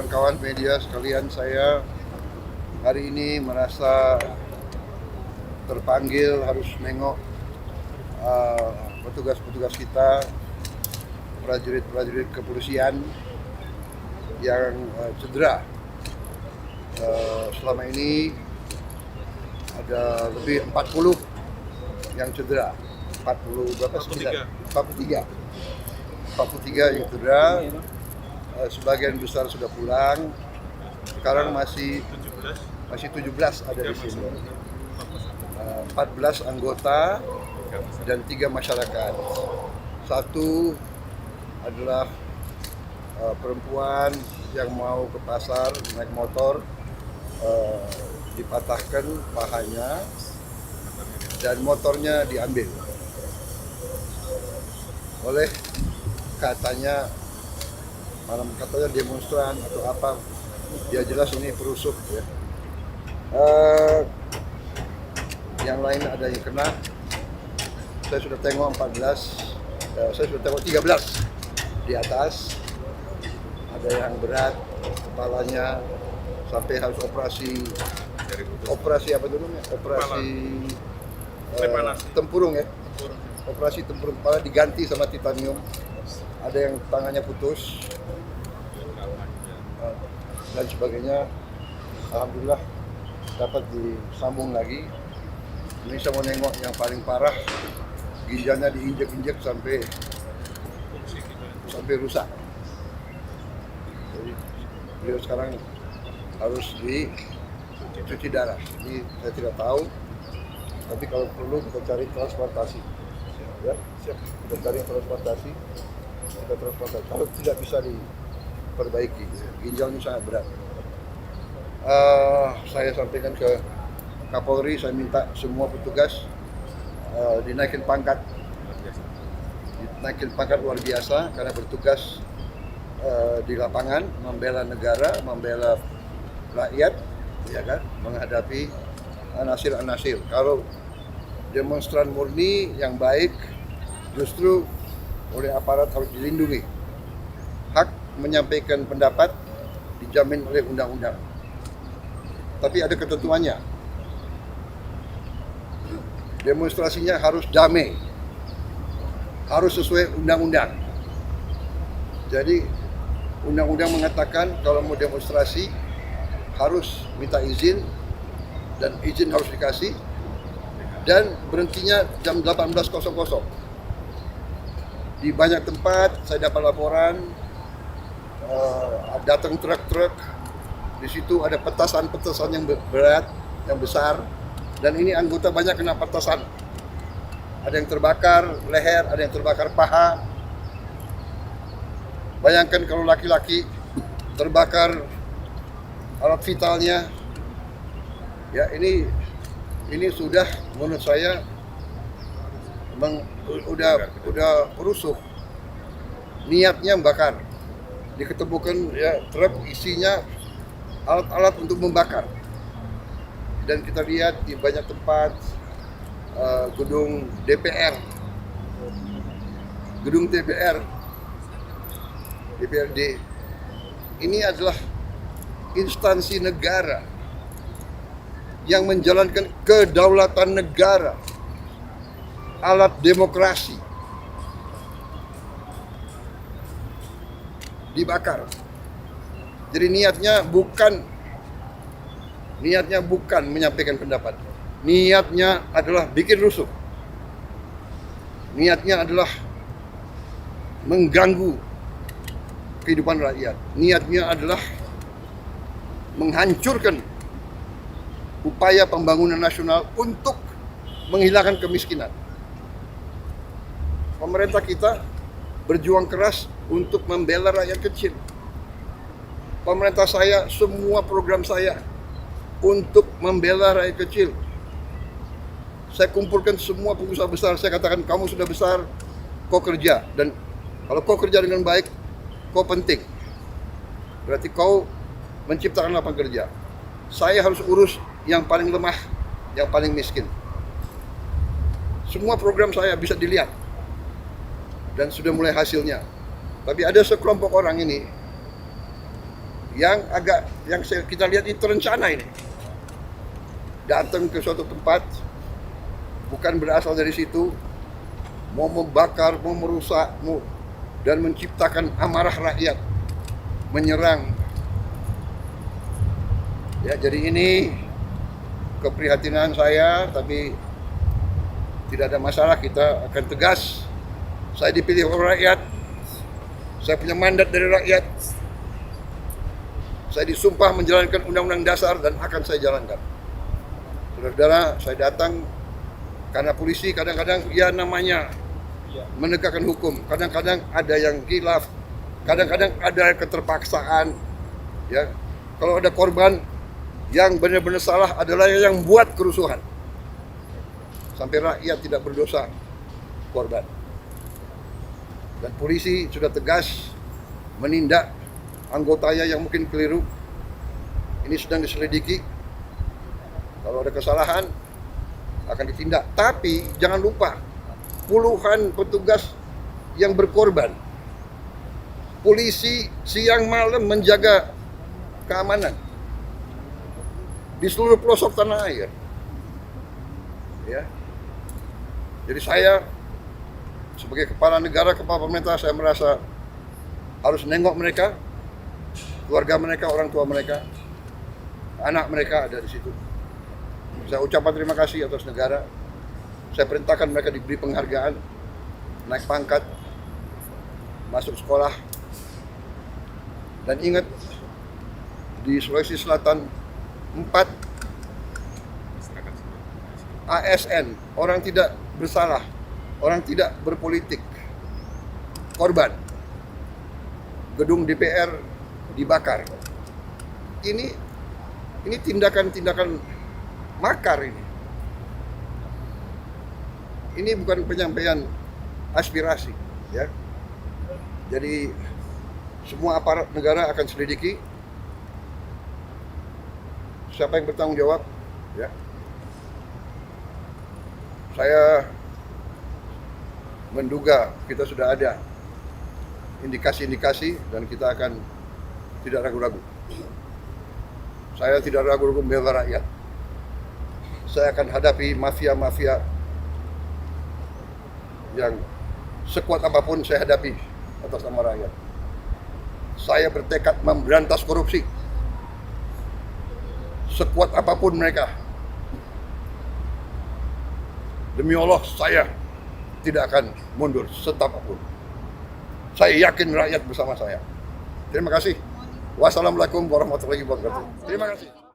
kawan-kawan media sekalian, saya hari ini merasa terpanggil harus nengok petugas-petugas kita, prajurit-prajurit kepolisian yang cedera. Selama ini ada lebih 40 yang cedera. 40 berapa sekitar? 43 yang cedera. Sebagian besar sudah pulang. Sekarang masih 17 ada di sini. 14 anggota dan 3 masyarakat. Satu adalah perempuan yang mau ke pasar naik motor, dipatahkan pahanya dan motornya diambil oleh katanya demonstran atau apa. Dia jelas ini perusuh ya. Yang lain ada yang kena. Saya sudah tengok 14, saya sudah tengok 13 di atas. Ada yang berat, kepalanya sampai harus operasi apa itu namanya? Operasi tempurung ya. Operasi tempurung kepala diganti sama titanium. Ada yang tangannya putus dan sebagainya. Alhamdulillah dapat disambung lagi. Ini saya mau nengok yang paling parah, ginjalnya diinjek-injek sampai rusak. Jadi beliau sekarang harus dicuci darah. Jadi saya tidak tahu, tapi kalau perlu kita cari transplantasi. Ya, siap. Kita cari transplantasi. Kalau tidak bisa diperbaiki, ginjalnya sangat berat. Saya sampaikan ke Kapolri, saya minta semua petugas dinaikin pangkat luar biasa karena bertugas di lapangan, membela negara, membela rakyat, ya kan, menghadapi anasir-anasir. Kalau demonstran murni yang baik, justru oleh aparat harus dilindungi. Hak menyampaikan pendapat dijamin oleh undang-undang. Tapi ada ketentuannya. Demonstrasinya harus damai. Harus sesuai undang-undang. Jadi undang-undang mengatakan kalau mau demonstrasi harus minta izin dan izin harus dikasih dan berhentinya jam 18.00. Di banyak tempat saya dapat laporan datang truk-truk, di situ ada petasan-petasan yang berat, yang besar, dan ini anggota banyak kena petasan. Ada yang terbakar leher, ada yang terbakar paha. Bayangkan kalau laki-laki terbakar alat vitalnya. Ya, ini sudah menurut saya udah perusuh. Niatnya membakar. Diketemukan ya truk isinya alat-alat untuk membakar. Dan kita lihat di banyak tempat gedung DPR, gedung DPRD ini adalah instansi negara yang menjalankan kedaulatan negara, alat demokrasi, dibakar. Jadi niatnya bukan menyampaikan pendapat. Niatnya adalah bikin rusuh. Niatnya adalah mengganggu kehidupan rakyat. Niatnya adalah menghancurkan upaya pembangunan nasional untuk menghilangkan kemiskinan. Pemerintah kita berjuang keras untuk membela rakyat kecil. Pemerintah saya, semua program saya untuk membela rakyat kecil. Saya kumpulkan semua pengusaha besar, saya katakan kamu sudah besar, kau kerja. Dan kalau kau kerja dengan baik, kau penting. Berarti kau menciptakan lapangan kerja. Saya harus urus yang paling lemah, yang paling miskin. Semua program saya bisa dilihat. Dan sudah mulai hasilnya. Tapi ada sekelompok orang ini yang kita lihat ini terencana ini. Datang ke suatu tempat, bukan berasal dari situ, mau membakar, mau merusak, dan menciptakan amarah rakyat, menyerang. Ya, jadi ini keprihatinan saya, tapi tidak ada masalah, kita akan tegas. Saya dipilih oleh rakyat, saya punya mandat dari rakyat, saya disumpah menjalankan Undang-Undang Dasar dan akan saya jalankan. Saudara-saudara, saya datang karena polisi kadang-kadang ya namanya menegakkan hukum, kadang-kadang ada yang khilaf, kadang-kadang ada keterpaksaan. Ya, kalau ada korban, yang benar-benar salah adalah yang buat kerusuhan. Sampai rakyat tidak berdosa, korban. Dan polisi sudah tegas menindak anggotanya yang mungkin keliru. Ini sedang diselidiki. Kalau ada kesalahan akan ditindak. Tapi jangan lupa, puluhan petugas yang berkorban. Polisi siang malam menjaga keamanan di seluruh pelosok tanah air. Ya. Jadi saya sebagai kepala negara, kepala pemerintah, saya merasa harus nengok mereka, keluarga mereka, orang tua mereka, anak mereka ada di situ. Saya ucapkan terima kasih atas negara. Saya perintahkan mereka diberi penghargaan, naik pangkat, masuk sekolah. Dan ingat, di Sulawesi Selatan 4 ASN, orang tidak bersalah, orang tidak berpolitik, korban. Gedung DPR dibakar. Ini tindakan-tindakan makar ini. Ini bukan penyampaian aspirasi, ya. Jadi semua aparat negara akan selidiki siapa yang bertanggung jawab, ya. Saya menduga kita sudah ada indikasi-indikasi dan kita akan tidak ragu-ragu. Saya tidak ragu-ragu membela rakyat. Saya akan hadapi mafia-mafia yang sekuat apapun saya hadapi atas nama rakyat. Saya bertekad memberantas korupsi. Sekuat apapun mereka. Demi Allah, saya tidak akan mundur setapapun. Saya yakin rakyat bersama saya. Terima kasih. Wassalamualaikum warahmatullahi wabarakatuh. Terima kasih.